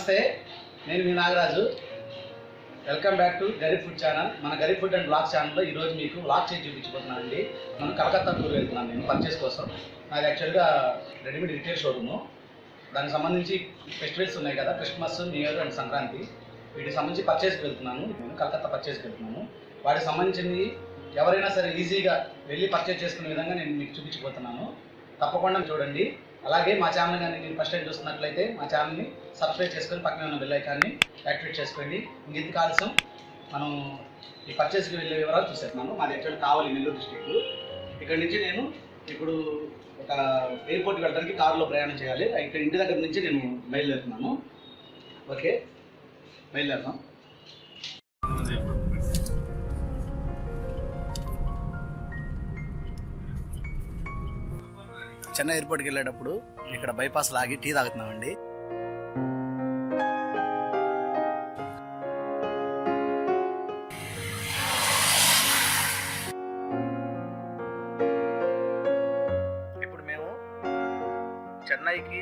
నమస్తే, నేను మీ Nagaraju. Welcome back to Garib food channel. మన గరీబ్ ఫుడ్ అండ్ బ్లాగ్ ఛానల్లో ఈరోజు మీకు బ్లాగ్ చేసి చూపించబోతున్నాను అండి. మనం కలకత్తా టూర్ వెళ్తున్నాను నేను పర్చేస్ కోసం. నాది యాక్చువల్గా రెడీమేడ్ రిటైల్ షోరూము. దానికి సంబంధించి ఫెస్టివల్స్ ఉన్నాయి కదా, Christmas, new year and Sankranti. వీటికి సంబంధించి పర్చేస్కి వెళ్తున్నాను. నేను కలకత్తా పర్చేస్కి వెళ్తున్నాను. వాటికి సంబంధించింది ఎవరైనా సరే ఈజీగా వెళ్ళి పర్చేస్ చేసుకునే విధంగా నేను మీకు చూపించబోతున్నాను. తప్పకుండా చూడండి. అలాగే మా ఛానల్ కానీ నేను ఫస్ట్ టైం చూస్తున్నట్లయితే మా ఛానల్ని సబ్స్క్రైబ్ చేసుకొని పక్కనే ఉన్న బెల్ ఐకాన్ని యాక్టివేట్ చేసుకోండి. ఇంకెందుకు ఆలస్యం, మనం ఈ పర్చేస్కి వెళ్ళే వివరాలు చూసేస్తున్నాను. మాది యాక్చువల్లీ కావలి, నెల్లూరు డిస్ట్రిక్ట్. ఇక్కడ నుంచి నేను ఇప్పుడు ఒక ఎయిర్పోర్ట్కి వెళ్ళడానికి కారులో ప్రయాణం చేయాలి. ఇక్కడ ఇంటి దగ్గర నుంచి నేను బయలుదేరుతున్నాను. ఓకే, బయలుదేరుతాం. చెన్నై ఎయిర్పోర్ట్కి వెళ్ళేటప్పుడు ఇక్కడ బైపాస్ లాగి టీ తాగుతున్నామండి. ఇప్పుడు మేము చెన్నైకి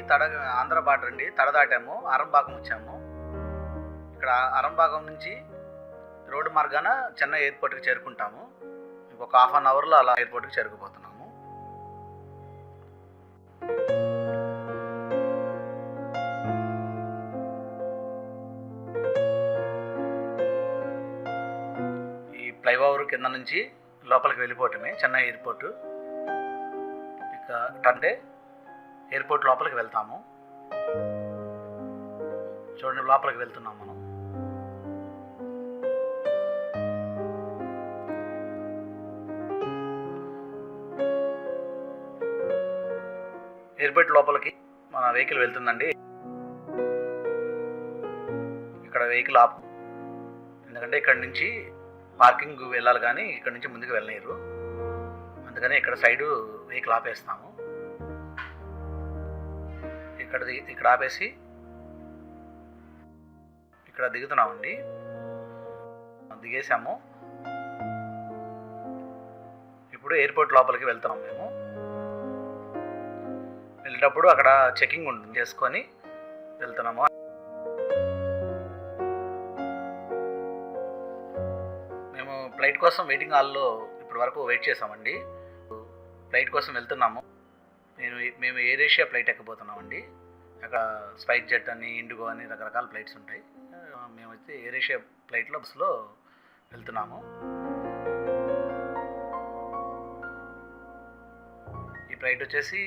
ఆంధ్ర బార్డర్ అండి, తడ దాటాము, అరంబాగం వచ్చాము. ఇక్కడ అరంబాగం నుంచి రోడ్డు మార్గాన చెన్నై ఎయిర్పోర్ట్కి చేరుకుంటాము. ఇంకొక హాఫ్ అన్ అవర్లో అలా ఎయిర్పోర్ట్కి చేరుకుపోతున్నాము. ఫ్లైఓవర్ కింద నుంచి లోపలికి వెళ్ళిపోవటమే చెన్నై ఎయిర్పోర్టు. ఇక అంటే ఎయిర్పోర్ట్ లోపలికి వెళ్తాము. చూడండి, లోపలికి వెళ్తున్నాం మనం. ఎయిర్పోర్ట్ లోపలికి మన వెహికల్ వెళ్తుందండి. ఇక్కడ వెహికల్ ఆపు, ఎందుకంటే ఇక్కడ నుంచి పార్కింగ్ వెళ్ళాలి కానీ ఇక్కడ నుంచి ముందుకు వెళ్ళలేరు. అందుకని ఇక్కడ సైడు వెహికల్ ఆపేస్తాము. ఇక్కడ ఆపేసి ఇక్కడ దిగుతున్నామండి. దిగేసాము. ఇప్పుడు ఎయిర్పోర్ట్ లోపలికి వెళ్తున్నాం మేము. వెళ్ళేటప్పుడు అక్కడ చెకింగ్ ఉంటుంది, చేసుకొని వెళ్తున్నాము. ఫ్లైట్ కోసం వెయిటింగ్ హాల్లో ఇప్పటి వరకు వెయిట్ చేసామండి. ఫ్లైట్ కోసం వెళ్తున్నాము. మేము ఎయిర్ ఏషియా ఫ్లైట్ ఎక్కబోతున్నామండి. అక్కడ స్పైస్ జెట్ అని, ఇండిగో అని రకరకాల ఫ్లైట్స్ ఉంటాయి. మేమైతే ఎయిర్ ఏషియా ఫ్లైట్లో బస్సులో వెళ్తున్నాము. ఈ ఫ్లైట్ వచ్చేసి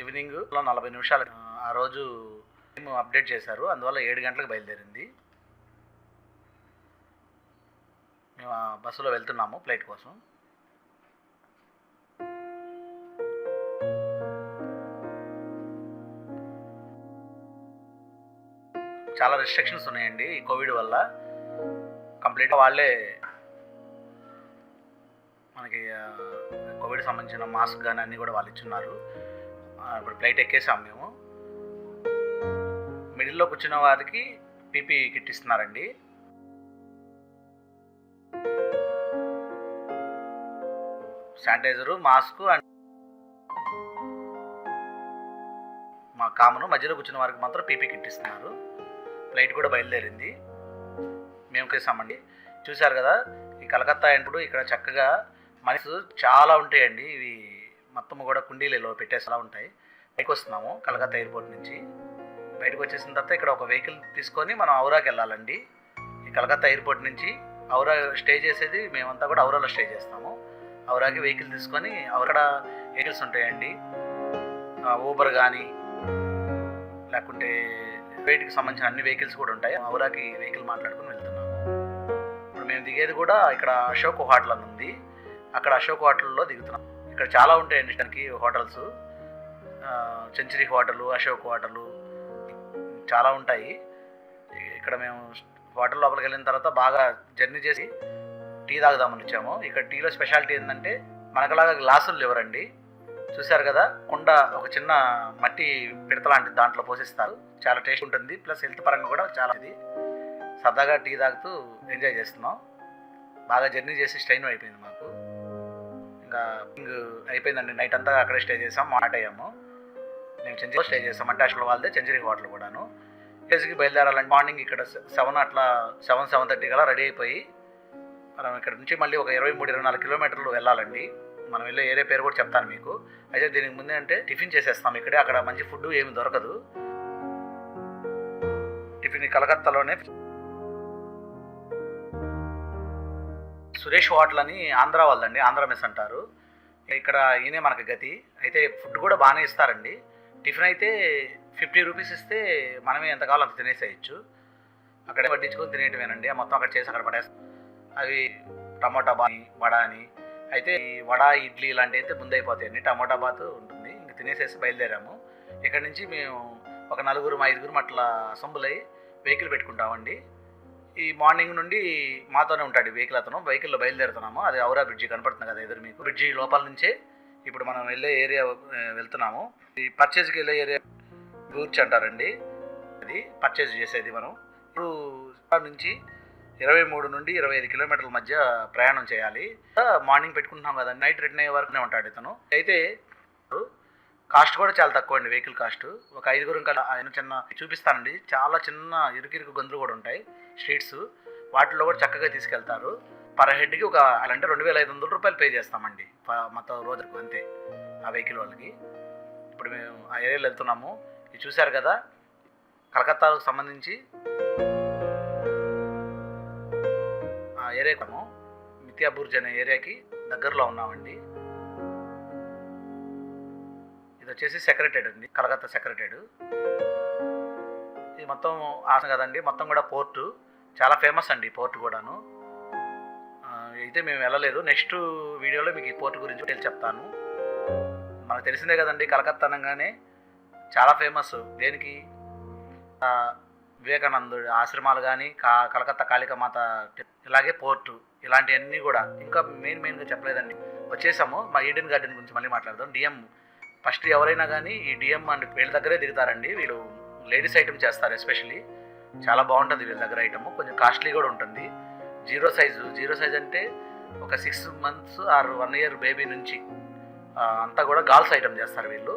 ఈవినింగ్ 40 నిమిషాలు. ఆ రోజు మేము అప్డేట్ చేశారు, అందువల్ల 7 గంటలకు బయలుదేరింది. మేము ఆ బస్సులో వెళ్తున్నాము ఫ్లైట్ కోసం. చాలా రెస్ట్రిక్షన్స్ ఉన్నాయండి ఈ కోవిడ్ వల్ల. కంప్లీట్గా వాళ్ళే మనకి కోవిడ్ సంబంధించిన మాస్క్ కానీ అన్నీ కూడా వాళ్ళు ఇచ్చున్నారు. ఇప్పుడు ఫ్లైట్ ఎక్కేసాం మేము. మిడిల్లో కూర్చున్న వారికి పీపీ కిట్ ఇస్తున్నారండి. శానిటైజరు, మాస్కు అండ్ మా కామను. మధ్యలో కూర్చున్న వారికి మాత్రం పీపీ కిట్ ఇస్తున్నారు. ఫ్లైట్ కూడా బయలుదేరింది. మేము చేసామండి. చూశారు కదా, ఈ కలకత్తా ఎప్పుడు ఇక్కడ చక్కగా మనుషులు చాలా ఉంటాయండి. ఇవి మొత్తం కూడా కుండీలలో పెట్టేసేలా ఉంటాయి. బయటకు వస్తున్నాము కలకత్తా ఎయిర్పోర్ట్ నుంచి. బయటకు వచ్చేసిన తర్వాత ఇక్కడ ఒక వెహికల్ తీసుకొని మనం ఔరాకి వెళ్ళాలండి. ఈ కలకత్తా ఎయిర్పోర్ట్ నుంచి ఔరా స్టే చేసేది మేమంతా కూడా ఔరాలో స్టే చేస్తాము. ఔరాకి వెహికల్ తీసుకొని అక్కడ వెహికల్స్ ఉంటాయండి. ఊబర్ కానీ లేకుంటే వెయిట్కి సంబంధించిన అన్ని వెహికల్స్ కూడా ఉంటాయి. ఔరాకి వెహికల్ మాట్లాడుకుని వెళ్తున్నాము. ఇప్పుడు మేము దిగేది కూడా ఇక్కడ అశోక్ హోటల్ అని ఉంది. అక్కడ అశోక్ హోటల్లో దిగుతున్నాం. ఇక్కడ చాలా ఉంటాయండి దానికి hotels. Century hotel, Ashok hotel చాలా ఉంటాయి. ఇక్కడ మేము హోటల్ లోపలికి వెళ్ళిన తర్వాత బాగా జర్నీ చేసి టీ తాగుదామని వచ్చాము. ఇక్కడ టీలో స్పెషాలిటీ ఏంటంటే మనకులాగా గ్లాసులు లేవరండి. చూశారు కదా, కుండ ఒక చిన్న మట్టి పిడత లాంటిది దాంట్లో పోసిస్తారు. చాలా టేస్ట్ ఉంటుంది, ప్లస్ హెల్త్ పరంగా కూడా చాలా ఇది. సరదాగా టీ తాగుతూ ఎంజాయ్ చేస్తున్నాం. బాగా జర్నీ చేసి స్ట్రెయిన్ అయిపోయింది మాకు. ఇంకా అయిపోయిందండి. నైట్ అంతా అక్కడే స్టే చేసాం. మాట అయ్యాము. మేము చెంచరీలో స్టే చేసాం. అంటే అసలు వాళ్ళదే చెంచరీ హోటల్ కూడాను. విలేజ్కి బయలుదేరాలంటే మార్నింగ్ ఇక్కడ 7 అట్లా 7:30 కల్లా రెడీ అయిపోయి మనం ఇక్కడ నుంచి మళ్ళీ ఒక 23-24 కిలోమీటర్లు వెళ్ళాలండి. మనం వెళ్ళే ఏరియా పేరు కూడా చెప్తాను మీకు. అయితే దీనికి ముందే అంటే టిఫిన్ చేసేస్తాం ఇక్కడే. అక్కడ మంచి ఫుడ్ ఏమి దొరకదు. టిఫిన్ కలకత్తాలోనే సురేష్ హోటల్ అని ఆంధ్ర వాళ్ళండి, ఆంధ్ర మెస్ అంటారు. ఇక్కడ ఈయనే మనకి గతి. అయితే ఫుడ్ కూడా బాగానే ఇస్తారండి. టిఫిన్ అయితే 50 రూపీస్ ఇస్తే మనమే ఎంత కావాలో అంత తినేసేయచ్చు. అక్కడే వడ్డించుకొని తినేయటమేనండి. మొత్తం అక్కడ చేసి అక్కడ పడేస్తాం. అవి టమోటా బాని, వడ అని. అయితే ఈ వడ, ఇడ్లీ ఇలాంటివి అయితే ముందు అయిపోతాయండి. టమోటా బాత్ ఉంటుంది. ఇంక తినేసేసి బయలుదేరాము. ఇక్కడ నుంచి మేము ఒక 4-5 అట్లా అసెంబుల్ అయ్యి వెహికల్ పెట్టుకుంటామండి. ఈ మార్నింగ్ నుండి మాతోనే ఉంటాడు వెహికల్. వెహికల్లో బయలుదేరుతున్నాము. అది ఔరా బ్రిడ్జి కనపడుతుంది కదా ఎదురు మీకు. బ్రిడ్జి లోపల నుంచే ఇప్పుడు మనం వెళ్ళే ఏరియా వెళ్తున్నాము. ఈ పర్చేజ్కి వెళ్ళే ఏరియా గూర్చి అంటారండి. అది పర్చేజ్ చేసేది మనం. ఇప్పుడు నుంచి 23-25 కిలోమీటర్ల మధ్య ప్రయాణం చేయాలి. మార్నింగ్ పెట్టుకుంటున్నాం కదా, నైట్ రిటర్న్ అయ్యే వరకునే ఉంటాడు ఇతను. అయితే కాస్ట్ కూడా చాలా తక్కువ అండి వెహికల్ కాస్ట్. ఒక 5 ఇంకా ఆయన చిన్న చూపిస్తానండి. చాలా చిన్న ఇరుకిరుకు గొంతులు కూడా ఉంటాయి స్ట్రీట్స్. వాటిల్లో కూడా చక్కగా తీసుకెళ్తారు. పర్ హెడ్కి ఒక అంటే 2,500 రూపాయలు పే చేస్తామండి మొత్తం రోజుకు, అంతే ఆ వెహికల్ వాళ్ళకి. ఇప్పుడు మేము ఆ ఏరియాలో వెళ్తున్నాము. ఇది చూశారు కదా, కలకత్తాకు సంబంధించి ఆ ఏరియాకు మిథియాబుర్జ్ అనే ఏరియాకి దగ్గరలో ఉన్నామండి. ఇది వచ్చేసి సెక్రటరేట్ అండి, కలకత్తా సెక్రటరేట్. ఇది మొత్తం ఆసం కదండి, మొత్తం కూడా పోర్టు. చాలా ఫేమస్ అండి ఈ పోర్టు కూడాను. అయితే మేము వెళ్ళలేదు. నెక్స్ట్ వీడియోలో మీకు ఈ పోర్టు గురించి డీటెయిల్స్ చెప్తాను. మనకు తెలిసిందే కదండి, కలకత్తా అనగానే చాలా ఫేమస్. దేనికి? వివేకానందుడి ఆశ్రమాలు కానీ, కలకత్తా కాళికామాత, ఇలాగే పోర్టు, ఇలాంటివన్నీ కూడా. ఇంకా మెయిన్గా చెప్పలేదండి. వచ్చేసాము. మా ఈడెన్ గార్డెన్ గురించి మళ్ళీ మాట్లాడదాం. డిఎం ఫస్ట్ ఎవరైనా కానీ ఈ డిఎం అండ్ వీళ్ళ దగ్గరే దిగుతారండి. వీళ్ళు లేడీస్ ఐటమ్ చేస్తారు ఎస్పెషల్లీ. చాలా బాగుంటుంది వీళ్ళ దగ్గర ఐటమ్. కొంచెం కాస్ట్లీ కూడా ఉంటుంది. జీరో సైజ్ అంటే ఒక 6 months ఆర్ 1 year బేబీ నుంచి అంతా కూడా గర్ల్స్ ఐటమ్ చేస్తారు వీళ్ళు.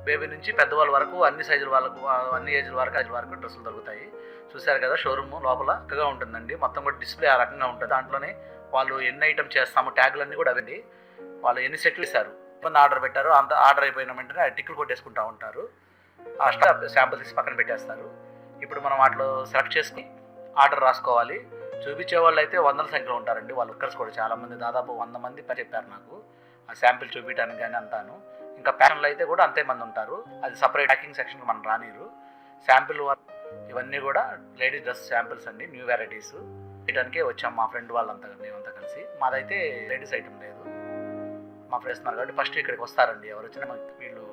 బేబీ నుంచి పెద్దవాళ్ళ వరకు అన్ని సైజుల వాళ్ళకు, అన్ని ఏజ్ల వరకు డ్రెస్సులు దొరుకుతాయి. చూశారు కదా, షోరూమ్ లోపల చక్కగా ఉంటుందండి. మొత్తం కూడా డిస్ప్లే ఆ రకంగా ఉంటుంది. దాంట్లోనే వాళ్ళు ఎన్ని ఐటమ్ చేస్తాము ట్యాగులన్నీ కూడా అవండి. వాళ్ళు ఎన్ని సెట్లు ఇస్తారు, ఆర్డర్ పెట్టారు, అంత ఆర్డర్ అయిపోయిన వెంటనే టిక్కులు కొట్టేసుకుంటూ ఉంటారు. శాంపుల్ తీసి పక్కన పెట్టేస్తారు. ఇప్పుడు మనం వాటిలో సెలెక్ట్ చేసుకుని ఆర్డర్ రాసుకోవాలి. చూపించే వాళ్ళు అయితే వందల సంఖ్యలో ఉంటారండి. వాళ్ళ వర్కర్స్ కూడా చాలామంది, దాదాపు 100 మంది చెప్పారు నాకు ఆ శాంపిల్ చూపించడానికి కానీ అంతాను. ఇంకా ప్యాషన్లు అయితే కూడా అంతే మంది ఉంటారు. అది సపరేట్ ప్యాకింగ్ సెక్షన్కి మనం రానిరు. శాంపిల్ ఇవన్నీ కూడా లేడీస్ డ్రెస్ శాంపిల్స్ అండి, న్యూ వెరైటీస్ చేయడానికే వచ్చాం మా ఫ్రెండ్ వాళ్ళంతా, మేమంతా కలిసి. మాదైతే లేడీస్ ఐటమ్ లేదు, మా ఫ్రెండ్స్ ఉన్నారు కాబట్టి ఫస్ట్ ఇక్కడికి వస్తారండి. ఎవరు వచ్చినా వీళ్ళు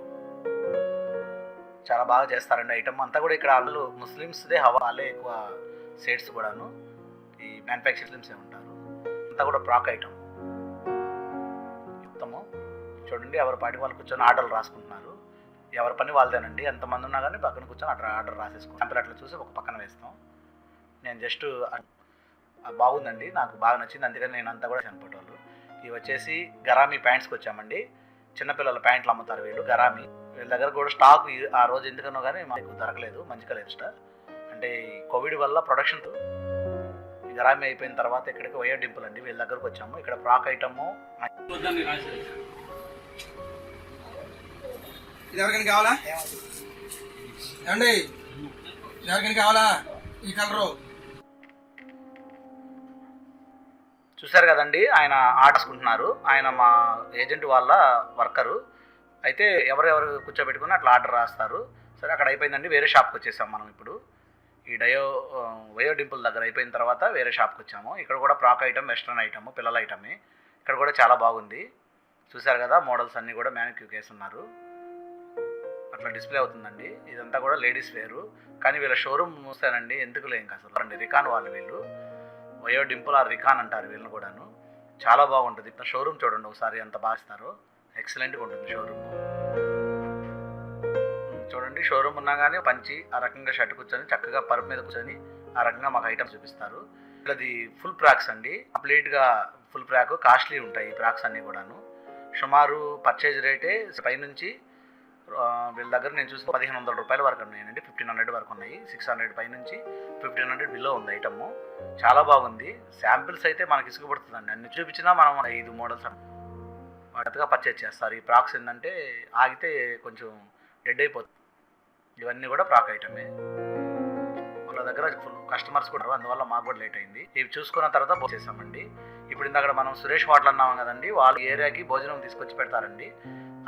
చాలా బాగా చేస్తారండి ఐటమ్ అంతా కూడా. ఇక్కడ వాళ్ళు ముస్లిమ్స్దే హవా, వాళ్ళే ఎక్కువ సేట్స్ కూడాను. ఈ మ్యానుఫ్యాక్చర్ ముస్లిమ్సే ఉంటారు. అంతా కూడా ప్రాక్ ఐటమ్ మొత్తము. చూడండి, ఎవరి పాటికి వాళ్ళు కూర్చొని ఆర్డర్లు రాసుకుంటున్నారు. ఎవరి పని వాళ్ళదేనండి. ఎంతమంది ఉన్నా కానీ పక్కన కూర్చొని అట్లా ఆర్డర్ రాసేసుకుంటాం. శాంపిల్ అట్లా చూసి ఒక పక్కన వేస్తాం. నేను జస్ట్ బాగుందండి, నాకు బాగా నచ్చింది, అందుకని నేను అంతా కూడా ఫోటోలు. ఇవి వచ్చేసి గరామీ ప్యాంట్స్కి వచ్చామండి. చిన్నపిల్లల ప్యాంట్లు అమ్ముతారు వీళ్ళు, గరామీ. వీళ్ళ దగ్గర కూడా స్టాక్ ఆ రోజు ఎందుకనో కానీ మాకు దొరకలేదు, మంచిగా లేదు స్టాక్. అంటే కోవిడ్ వల్ల ప్రొడక్షన్ గరామీ అయిపోయిన తర్వాత ఇక్కడికి వయో డింపుల్ అండి, వీళ్ళ దగ్గరకు వచ్చాము. ఇక్కడ ఫ్రాక్ ఐటము. ఎవరికైనా కావాలా ఏమండి? ఎవరికైనా కావాలా ఈ కలరు? చూశారు కదండి, ఆయన ఆర్డర్స్కుంటున్నారు. ఆయన మా ఏజెంట్ వాళ్ళ వర్కరు. అయితే ఎవరెవరు కూర్చోబెట్టుకుని అట్లా ఆర్డర్ రాస్తారు. సరే, అక్కడ అయిపోయిందండి. వేరే షాప్కి వచ్చేసాం మనం. ఇప్పుడు ఈ వయో డింపుల్ దగ్గర అయిపోయిన తర్వాత వేరే షాప్కి వచ్చాము. ఇక్కడ కూడా ఫ్రాక్ ఐటమ్, వెస్ట్రన్ ఐటమ్, పిల్లల ఐటమే. ఇక్కడ కూడా చాలా బాగుంది. చూశారు కదా, మోడల్స్ అన్నీ కూడా మ్యానిక్యూ కేసు ఉన్నారు. అట్లా డిస్ప్లే అవుతుందండి. ఇదంతా కూడా లేడీస్ వేరు. కానీ వీళ్ళ షోరూమ్ చూస్తానండి, ఎందుకు లేం అసలు అండి. రికాన్ వాళ్ళు వీళ్ళు, వయో డింపుల్ ఆర్ రికాన్ అంటారు వీళ్ళని కూడాను. చాలా బాగుంటుంది. ఇప్పుడు షోరూమ్ చూడండి ఒకసారి, ఎంత బాగా ఇస్తారో. ఎక్సలెంట్గా ఉంటుంది షోరూమ్. చూడండి, షోరూమ్ ఉన్నా కానీ పంచి ఆ రకంగా షర్ట్ కూర్చొని చక్కగా పరుపు మీద కూర్చొని ఆ రకంగా మాకు ఐటమ్స్ చూపిస్తారు. అది ఫుల్ ఫ్రాక్స్ అండి, కంప్లీట్గా ఫుల్ ఫ్రాక్. కాస్ట్లీ ఉంటాయి ఈ ఫ్రాక్స్ అన్నీ కూడాను. సుమారు పర్చేజ్ రేటే పైనుంచి వీళ్ళ దగ్గర నేను చూసి 1500 రూపాయల వరకు ఉన్నాయండి, 1500 వరకు ఉన్నాయి. 600 పై నుంచి 1500 బిలో ఉంది ఐటమ్. చాలా బాగుంది. శాంపిల్స్ అయితే మనకి ఇసుకపడుతుందండి, అన్ని చూపించినా మనం 5 మోడల్స్ వాటిగా పర్చేజ్ చేస్తారు. ఈ ప్రాక్స్ ఏంటంటే ఆగితే కొంచెం డెడ్ అయిపోతుంది. ఇవన్నీ కూడా ప్రాక్ ఐటమే. వాళ్ళ దగ్గర ఫుల్ కస్టమర్స్ కూడా, అందువల్ల మాకు కూడా లేట్ అయింది. ఇవి చూసుకున్న తర్వాత భోజనం చేసామండి. ఇప్పుడు ఇందాక మనం సురేష్ హోటల్ అన్నాం కదండి, వాళ్ళు ఏరియాకి భోజనం తీసుకొచ్చి పెడతారండి.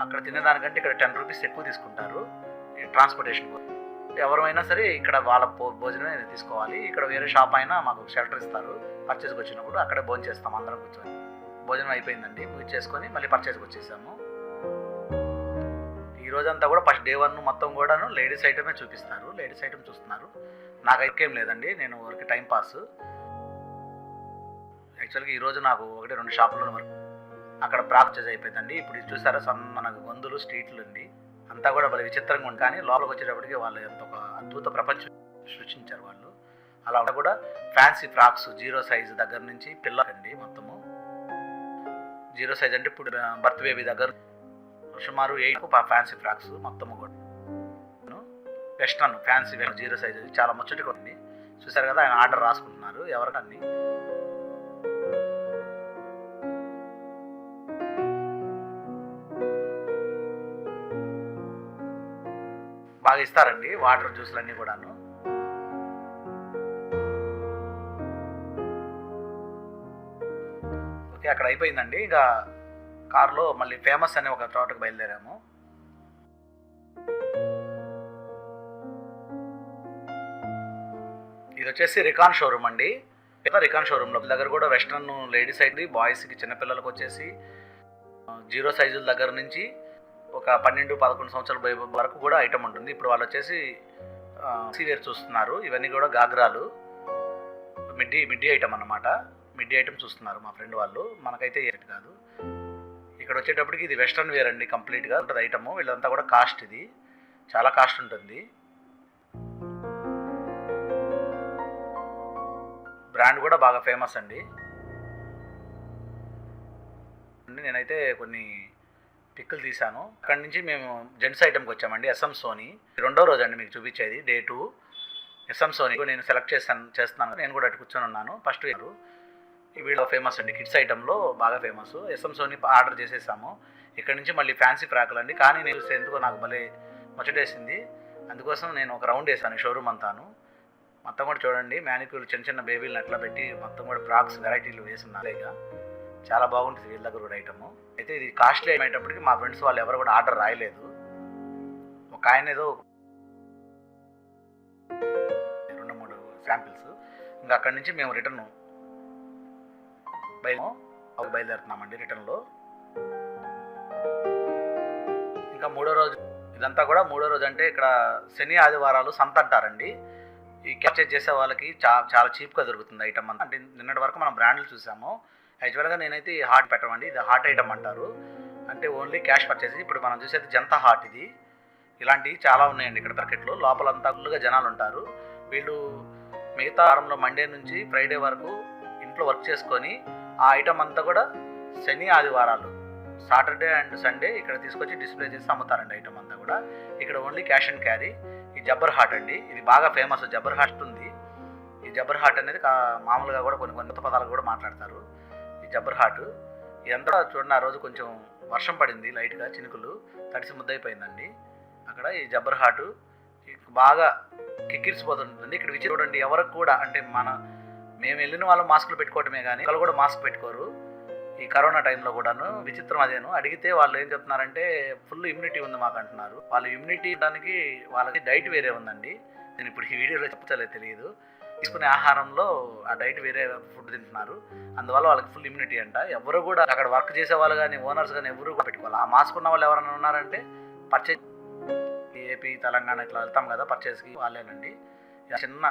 అక్కడ తినేదానికంటే ఇక్కడ 10 రూపీస్ ఎక్కువ తీసుకుంటారు ట్రాన్స్పోర్టేషన్. ఎవరైనా సరే ఇక్కడ వాళ్ళ భోజనమే తీసుకోవాలి. ఇక్కడ వేరే షాప్ అయినా మాకు షెల్టర్ ఇస్తారు. పర్చేస్కి వచ్చినప్పుడు అక్కడే భోజనం చేస్తాం అందరం కూర్చొని. భోజనం అయిపోయిందండి, పూజ చేసుకొని మళ్ళీ పర్చేస్కి వచ్చేసాము. ఈ రోజంతా కూడా ఫస్ట్ డే 1 మొత్తం కూడాను లేడీస్ ఐటమే చూపిస్తారు. లేడీస్ ఐటమ్ చూస్తున్నారు. నాకు ఏం లేదండి, నేను ఊరికి టైం పాస్. యాక్చువల్గా ఈరోజు నాకు 1-2 షాపుల్లో వరకు అక్కడ ప్రాక్చేజ్ అయిపోయిందండి. ఇప్పుడు ఇది చూసారా, మనకు గొంతులు స్ట్రీట్లు అండి, అంతా కూడా భలే విచిత్రంగా ఉంది. కానీ లోపలికి వచ్చేటప్పటికి వాళ్ళు ఎంత ఒక అద్భుత ప్రపంచం సృష్టించారు వాళ్ళు. అలా కూడా ఫ్యాన్సీ ఫ్రాక్స్ 0 సైజు దగ్గర నుంచి పిల్లలండి, మొత్తము 0 సైజ్ అంటే ఇప్పుడు బర్త్ బేబీ దగ్గర సుమారు 8 ఫ్యాన్సీ ఫ్రాక్స్ మొత్తము కూడా. వెస్టర్న్ ఫ్యాన్సీ 0 సైజు చాలా ముచ్చటగా ఉంది. చూసారు కదా, ఆయన ఆర్డర్ రాసుకుంటున్నారు ఎవరికన్నీ. బాగా ఇస్తారండి వాటర్ జ్యూస్లు అన్నీ కూడాను. ఓకే, అక్కడ అయిపోయిందండి. ఇక కారులో మళ్ళీ ఫేమస్ అనే ఒక చోటకు బయలుదేరాము. ఇది వచ్చేసి రికాన్ షోరూమ్ అండి. రికాన్ షోరూంలో దగ్గర కూడా వెస్ట్రన్ లేడీస్ అయితే బాయ్స్కి చిన్నపిల్లలకు వచ్చేసి 0 సైజుల దగ్గర నుంచి ఒక 12-11 సంవత్సరాల వరకు కూడా ఐటమ్ ఉంటుంది. ఇప్పుడు వాళ్ళు వచ్చేసి సీవేర్ చూస్తున్నారు. ఇవన్నీ కూడా గాగ్రాలు, మిడ్డీ ఐటమ్ అన్నమాట. మిడ్డీ ఐటమ్ చూస్తున్నారు మా ఫ్రెండ్ వాళ్ళు. మనకైతే ఏది కాదు. ఇక్కడ వచ్చేటప్పటికి ఇది వెస్ట్రన్ వేర్ అండి, కంప్లీట్గా ఉంటుంది ఐటమ్. వీళ్ళంతా కూడా కాస్ట్, ఇది చాలా కాస్ట్ ఉంటుంది. బ్రాండ్ కూడా బాగా ఫేమస్ అండి. నేనైతే కొన్ని పిక్కులు తీసాను. అక్కడి నుంచి మేము జెంట్స్ ఐటమ్కి వచ్చామండి. SM సోనీ రెండో రోజు అండి మీకు చూపించేది, డే 2. SM సోనీ నేను సెలెక్ట్ చేస్తున్నాను. నేను కూడా అటు కూర్చొని ఉన్నాను. ఫస్ట్ వీళ్ళు ఫేమస్ అండి, కిడ్స్ ఐటెంలో బాగా ఫేమస్. SM సోనీ ఆర్డర్ చేసేసాము. ఇక్కడ నుంచి మళ్ళీ ఫ్యాన్సీ ఫ్రాకులు అండి. కానీ నేను చూస్తే ఎందుకో నాకు భలే ముచ్చటేసింది. అందుకోసం నేను ఒక రౌండ్ వేసాను షోరూమ్ అంతాను. మొత్తం కూడా చూడండి, మ్యానిక్యూర్ చిన్న బేబీలను అట్లా పెట్టి మొత్తం కూడా ఫ్రాక్స్ వెరైటీలు వేసున్నారు. ఇక చాలా బాగుంటుంది వీళ్ళ దగ్గర కూడా ఐటమ్. అయితే ఇది కాస్ట్లీ అయినప్పటికీ మా ఫ్రెండ్స్ వాళ్ళు ఎవరు కూడా ఆర్డర్ రాయలేదు. ఒక ఆయన ఏదో 2-3 శాంపిల్స్. ఇంకా అక్కడి నుంచి మేము రిటర్న్ బయలుదేరుతున్నామండి. రిటర్న్లో ఇంకా 3వ రోజు. ఇదంతా కూడా 3వ రోజు అంటే ఇక్కడ శని ఆదివారాలు సంత అంటారండి. ఈ క్యాప్చర్ చేసే వాళ్ళకి చాలా చీప్గా దొరుకుతుంది ఐటమ్ అంతా. అంటే నిన్నటి వరకు మనం బ్రాండ్లు చూసాము. యాక్చువల్గా నేనైతే హాట్ పెట్టమండి, ఇది హాట్ ఐటమ్ అంటారు. అంటే ఓన్లీ క్యాష్ పర్చేస్. ఇప్పుడు మనం చూసేది జనతా హాట్. ఇది ఇలాంటివి చాలా ఉన్నాయండి ఇక్కడ మార్కెట్లో. లోపలంతా ఫుల్గా జనాలు ఉంటారు. వీళ్ళు మిగతా వారంలో మండే నుంచి ఫ్రైడే వరకు ఇంట్లో వర్క్ చేసుకొని ఆ ఐటమ్ అంతా కూడా శని ఆదివారాలు సాటర్డే అండ్ సండే ఇక్కడ తీసుకొచ్చి డిస్ప్లే చేసి అమ్ముతారండి ఐటమ్ అంతా కూడా. ఇక్కడ ఓన్లీ క్యాష్ అండ్ క్యారీ. ఈ జబ్బర్ హాట్ అండి, ఇది బాగా ఫేమస్. జబ్బర్ హాట్ ఉంది. ఈ జబ్బర్ హాట్ అనేది మామూలుగా కూడా కొన్ని కొత్త పదాలు కూడా మాట్లాడతారు. ఈ జబ్బర్ హాట్ ఇదంతా చూడండి. ఆ రోజు కొంచెం వర్షం పడింది, లైట్గా చినుకులు తడిసి ముద్దయిపోయిందండి అక్కడ. ఈ జబ్బర్ హాట్ బాగా కిక్కిరిసిపోతుంటుంది. ఇక్కడ విచి చూడండి, ఎవరికి కూడా అంటే మేము వెళ్ళిన వాళ్ళు మాస్కులు పెట్టుకోవటమే కానీ వాళ్ళు కూడా మాస్క్ పెట్టుకోరు. ఈ కరోనా టైంలో కూడాను విచిత్రం అదేను. అడిగితే వాళ్ళు ఏం చెప్తున్నారంటే ఫుల్ ఇమ్యూనిటీ ఉంది మాకు అంటున్నారు. వాళ్ళు ఇమ్యూనిటీ ఇవ్వడానికి వాళ్ళకి డైట్ వేరే ఉందండి. నేను ఇప్పుడు ఈ వీడియోలో చెప్పలేదు, తెలియదు. తీసుకునే ఆహారంలో ఆ డైట్ వేరే ఫుడ్ తింటున్నారు. అందువల్ల వాళ్ళకి ఫుల్ ఇమ్యూనిటీ అంట. ఎవరు కూడా అక్కడ వర్క్ చేసే వాళ్ళు కానీ ఓనర్స్ కానీ ఎవరు కూడా పెట్టుకోవాలి. ఆ మాస్క్ ఉన్న వాళ్ళు ఎవరైనా ఉన్నారంటే పర్చేజ్ ఏపీ తెలంగాణ ఇట్లా వెళ్తాం కదా పర్చేస్కి, వాళ్ళేనండి. చిన్న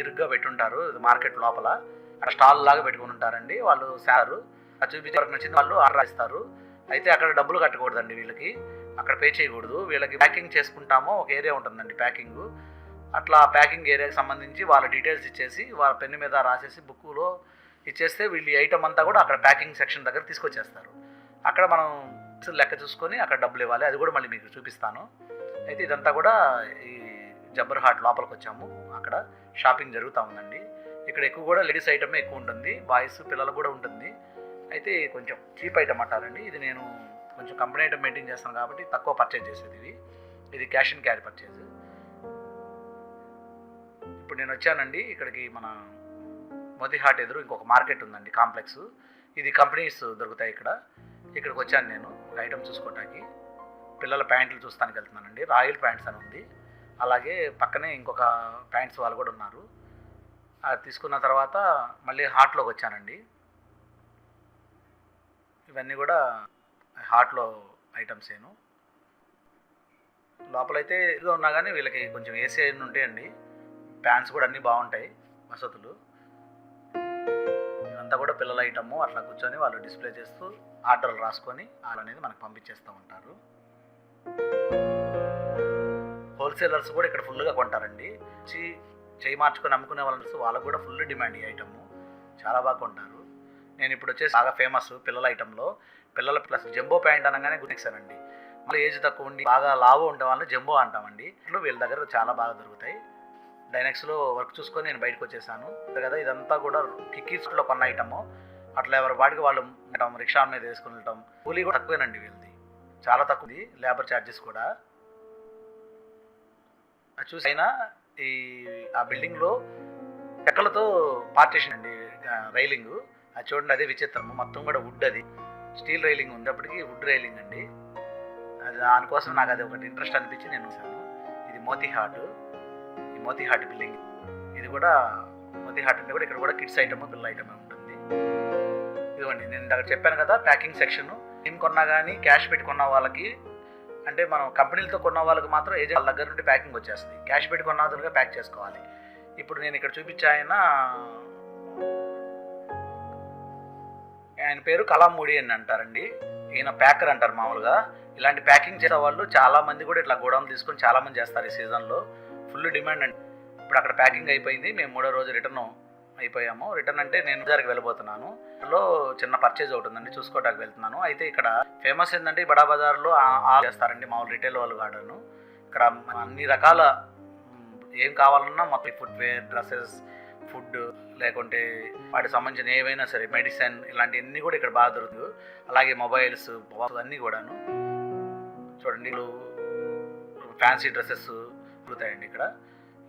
ఇరుగ్గా పెట్టుంటారు మార్కెట్ లోపల. అక్కడ స్టాల్ లాగా పెట్టుకుని ఉంటారండి వాళ్ళు. సారు అది చూపించే వరకు నచ్చింది వాళ్ళు ఆర్డర్ ఇస్తారు. అయితే అక్కడ డబ్బులు కట్టకూడదండి వీళ్ళకి, అక్కడ పే చేయకూడదు. వీళ్ళకి ప్యాకింగ్ చేసుకుంటామో ఒక ఏరియా ఉంటుందండి ప్యాకింగ్. అట్లా ప్యాకింగ్ ఏరియాకి సంబంధించి వాళ్ళ డీటెయిల్స్ ఇచ్చేసి వాళ్ళ పెన్ను మీద రాసేసి బుక్కులో ఇచ్చేస్తే వీళ్ళు ఈ ఐటమ్ అంతా కూడా అక్కడ ప్యాకింగ్ సెక్షన్ దగ్గర తీసుకొచ్చేస్తారు. అక్కడ మనం లెక్క చూసుకొని అక్కడ డబ్బులు ఇవ్వాలి. అది కూడా మళ్ళీ మీకు చూపిస్తాను. అయితే ఇదంతా కూడా ఈ జబ్బర్ హాట్ లోపలికి వచ్చాము. అక్కడ షాపింగ్ జరుగుతూ ఉందండి. ఇక్కడ ఎక్కువ కూడా లేడీస్ ఐటమే ఎక్కువ ఉంటుంది, బాయ్స్ పిల్లలకు కూడా ఉంటుంది. అయితే కొంచెం చీప్ ఐటమ్ అంటారండి. ఇది నేను కొంచెం కంపెనీ ఐటమ్ మెయింటైన్ చేస్తాను కాబట్టి తక్కువ పర్చేజ్ చేసేది. ఇది క్యాష్ అండ్ క్యారీ పర్చేజ్. ఇప్పుడు నేను వచ్చానండి ఇక్కడికి. మన మోతీ హాట్ ఎదురు ఇంకొక మార్కెట్ ఉందండి, కాంప్లెక్స్. ఇది కంపెనీస్ దొరుకుతాయి ఇక్కడ. ఇక్కడికి వచ్చాను నేను ఒక ఐటమ్ చూసుకోవటానికి. పిల్లల ప్యాంట్లు చూస్తానికి వెళ్తున్నానండి. రాయల్ ప్యాంట్స్ అని ఉంది. అలాగే పక్కనే ఇంకొక ప్యాంట్స్ వాళ్ళు కూడా ఉన్నారు. అది తీసుకున్న తర్వాత మళ్ళీ హాట్లోకి వచ్చానండి. ఇవన్నీ కూడా హాట్లో ఐటమ్స్ ఏను. లోపలైతే ఇదిగా ఉన్నా కానీ వీళ్ళకి కొంచెం ఏసీ అయిన ఉంటాయండి. ఫ్యాన్స్ కూడా అన్నీ బాగుంటాయి, వసతులు. ఇదంతా కూడా పిల్లల ఐటము. అట్లా కూర్చొని వాళ్ళు డిస్ప్లే చేస్తూ ఆర్డర్లు రాసుకొని వాళ్ళు అనేది మనకు పంపించేస్తూ ఉంటారు. హోల్సేలర్స్ కూడా ఇక్కడ ఫుల్గా కొంటారండి. చేయి మార్చుకొని అమ్ముకునే వాళ్ళకు కూడా ఫుల్ డిమాండ్ ఈ ఐటమ్. చాలా బాగా కొంటారు. నేను ఇప్పుడు వచ్చేసి బాగా ఫేమస్ పిల్లల ఐటెంలో పిల్లల ప్లస్ జంబో ప్యాంట్ అనగానే గుర్తిస్తానండి. మళ్ళీ ఏజ్ తక్కువ ఉండి బాగా లావు ఉండే వాళ్ళని జంబో అంటామండి. ఇట్లు వీళ్ళ దగ్గర చాలా బాగా దొరుకుతాయి. డైనెక్స్లో వర్క్ చూసుకొని నేను బయటకు వచ్చేసాను కదా. ఇదంతా కూడా కిక్కీస్లో కొన్న ఐటము. అట్లా ఎవరి వాటికి వాళ్ళు రిక్షా మీద వేసుకుని వెళ్ళటం. కూలీ కూడా తక్కువేనండి వీళ్ళది, చాలా తక్కువది. లేబర్ ఛార్జెస్ కూడా అది చూసి అయినా ఆ బిల్డింగ్లో చెక్కలతో పార్టీషన్ అండి రైలింగ్. అది చూడండి, అదే విచిత్రము. మొత్తం కూడా వుడ్, అది స్టీల్ రైలింగ్ ఉండేప్పటికీ వుడ్ రైలింగ్ అండి. అది దానికోసం నాకు అది ఒకటి ఇంట్రెస్ట్ అనిపించి నేను చూసాను. ఇది మోతీ హాట్. ఈ మోతీ హాట్ బిల్డింగ్ ఇది కూడా మోతీ హాట్ అంటే కూడా ఇక్కడ కూడా కిడ్స్ ఐటమ్ పిల్లల ఐటమ్ ఉంటుంది. ఇదిగోండి నేను దగ్గర చెప్పాను కదా, ప్యాకింగ్ సెక్షన్. ఏం కొన్నా కానీ క్యాష్ పెట్టి కొన్న వాళ్ళకి, అంటే మనం కంపెనీలతో కొన్న వాళ్ళకి మాత్రం ఏజెంట్ వాళ్ళ దగ్గర నుండి ప్యాకింగ్ వచ్చేస్తుంది. క్యాష్ పెట్టి కొన్నదుగా ప్యాక్ చేసుకోవాలి. ఇప్పుడు నేను ఇక్కడ చూపించే ఆయన పేరు కలామూడి అని అంటారండి. ఈయన ప్యాకర్ అంటారు మామూలుగా. ఇలాంటి ప్యాకింగ్ చేసే వాళ్ళు చాలామంది కూడా ఇట్లా గోడౌన్ తీసుకొని చాలామంది చేస్తారు. ఈ సీజన్లో ఫుల్ డిమాండ్ అండి. ఇప్పుడు అక్కడ ప్యాకింగ్ అయిపోయింది. మేము 3వ రోజు రిటర్న్ అయిపోయాము. రిటర్న్ అంటే నేను బజార్కి వెళ్ళిపోతున్నాను. అందులో చిన్న పర్చేజ్ ఒకటి ఉందండి, చూసుకోవడానికి వెళ్తున్నాను. అయితే ఇక్కడ ఫేమస్ ఏంటంటే బడా బజార్లో చేస్తారండి మామూలు రిటైల్ వాళ్ళు గార్డెను. ఇక్కడ అన్ని రకాల ఏం కావాలన్నా మొత్తం ఫుట్వేర్, డ్రెస్సెస్, ఫుడ్, లేకుంటే వాటికి సంబంధించిన ఏవైనా సరే, మెడిసిన్, ఇలాంటివన్నీ కూడా ఇక్కడ బాగా దొరుకుతాయి. అలాగే మొబైల్స్ అన్నీ కూడాను చూడండి. ఫ్యాన్సీ డ్రెస్సెస్ దొరుకుతాయండి ఇక్కడ.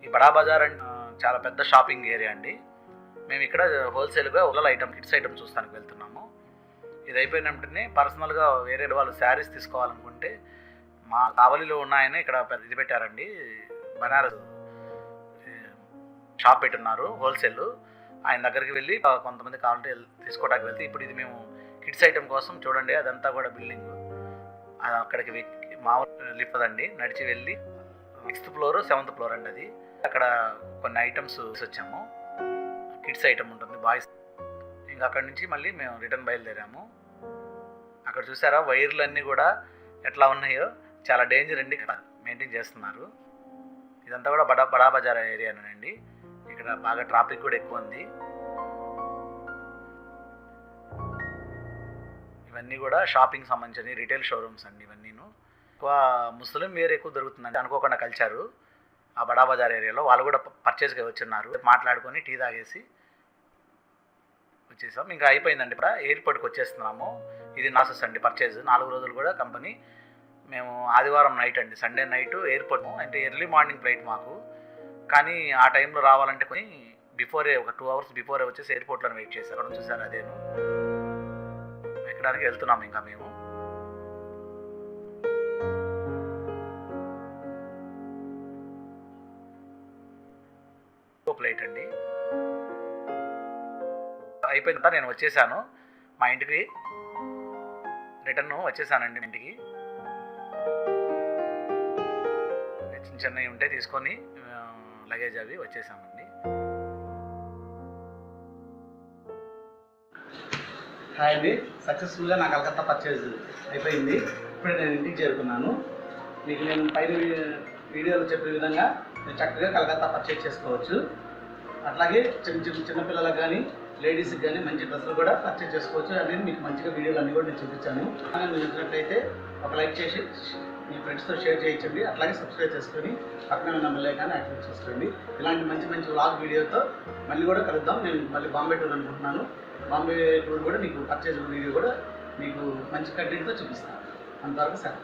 ఈ బడా బజార్ అంటే చాలా పెద్ద షాపింగ్ ఏరియా అండి. మేము ఇక్కడ హోల్సేల్గా పిల్లల ఐటమ్, కిడ్స్ ఐటమ్ చూస్తానికి వెళ్తున్నాము. ఇది అయిపోయిన వెంటనే పర్సనల్గా వేరే వాళ్ళు శారీస్ తీసుకోవాలనుకుంటే మా కావలిలో ఉన్న ఆయన ఇక్కడ ఇది పెట్టారండి, బనారస్ షాప్ పెట్టున్నారు హోల్సేల్. ఆయన దగ్గరికి వెళ్ళి కొంతమంది కావాలంటే తీసుకోవడానికి వెళ్తే, ఇప్పుడు ఇది మేము కిడ్స్ ఐటమ్ కోసం చూడండి. అదంతా కూడా బిల్డింగ్. అక్కడికి మామూలు లిఫ్ట్ అండి, నడిచి వెళ్ళి 6th ఫ్లోర్ 7th ఫ్లోర్ అండి అది. అక్కడ కొన్ని ఐటమ్స్ వచ్చాము. కిడ్స్ ఐటమ్ ఉంటుంది, బాయ్స్. ఇంకా అక్కడి నుంచి మళ్ళీ మేము రిటర్న్ బయలుదేరాము. అక్కడ చూసారా వైర్లు అన్నీ కూడా ఎట్లా ఉన్నాయో, చాలా డేంజర్ అండి. ఇక్కడ మెయింటైన్ చేస్తున్నారు. ఇదంతా కూడా బడా బజార్ ఏరియానండి. ఇక్కడ బాగా ట్రాఫిక్ కూడా ఎక్కువ ఉంది. ఇవన్నీ కూడా షాపింగ్ సంబంధించిన రిటైల్ షోరూమ్స్ అండి. ఇవన్నీను ఎక్కువ ముస్లిం వేర్ ఎక్కువ దొరుకుతుందండి. అనుకోకుండా కలిచారు ఆ బడా బజార్ ఏరియాలో. వాళ్ళు కూడా పర్చేస్గా వచ్చిన్నారు. మాట్లాడుకొని టీ తాగేసి వచ్చేసాం. ఇంకా అయిపోయిందండి. ఇప్పుడు ఎయిర్పోర్ట్కి వచ్చేస్తున్నాము. ఇది నాసెస్ అండి పర్చేజ్. 4 రోజులు కూడా కంపెనీ. మేము ఆదివారం నైట్ అండి, సండే నైట్ ఎయిర్పోర్ట్, అంటే ఎర్లీ మార్నింగ్ ఫ్లైట్ మాకు. కానీ ఆ టైంలో రావాలంటే కొన్ని బిఫోరే, ఒక 2 hours బిఫోరే వచ్చేసి ఎయిర్పోర్ట్లో వెయిట్ చేసి అక్కడ చూసారు. అదేను ఎక్కడానికి వెళ్తున్నాము ఇంకా మేము. ఫ్లైట్ అండి అయిపోయిన తర్వాత నేను వచ్చేసాను మా ఇంటికి. రిటర్న్ వచ్చేసానండి ఇంటికి. చిన్న చిన్నవి ఉంటే తీసుకొని లగేజ్ అవి వచ్చేసామండి. హాయ్ అండి, సక్సెస్ఫుల్గా నా కలకత్తా పర్చేజ్ అయిపోయింది. ఇప్పుడే నేను ఇంటికి చేరుకున్నాను. మీకు నేను పైన వీడియోలో చెప్పే విధంగా నేను చక్కగా కలకత్తా పర్చేజ్ చేసుకోవచ్చు. అట్లాగే చిన్నపిల్లలకు కానీ లేడీస్కి కానీ మంచి డ్రెస్సులు కూడా పర్చేజ్ చేసుకోవచ్చు అనేది మీకు మంచిగా వీడియోలు అన్నీ కూడా నేను చూపించాను. అలాగే మీరు నచ్చినట్లయితే ఒక లైక్ చేసి మీ ఫ్రెండ్స్తో షేర్ చేయించండి. అట్లాగే సబ్స్క్రైబ్ చేసుకొని పక్కన ఉన్న బెల్ ఐకాన్ యాక్టివేట్ చేసుకోండి. ఇలాంటి మంచి మంచి వ్లాగ్ వీడియోతో మళ్ళీ కూడా కలుద్దాం. నేను మళ్ళీ బాంబే టూర్ అనుకుంటున్నాను. బాంబే టూర్ కూడా మీకు పర్చేజ్ వీడియో కూడా మీకు మంచి కంటెంట్తో చూపిస్తాను. అంతవరకు సార్.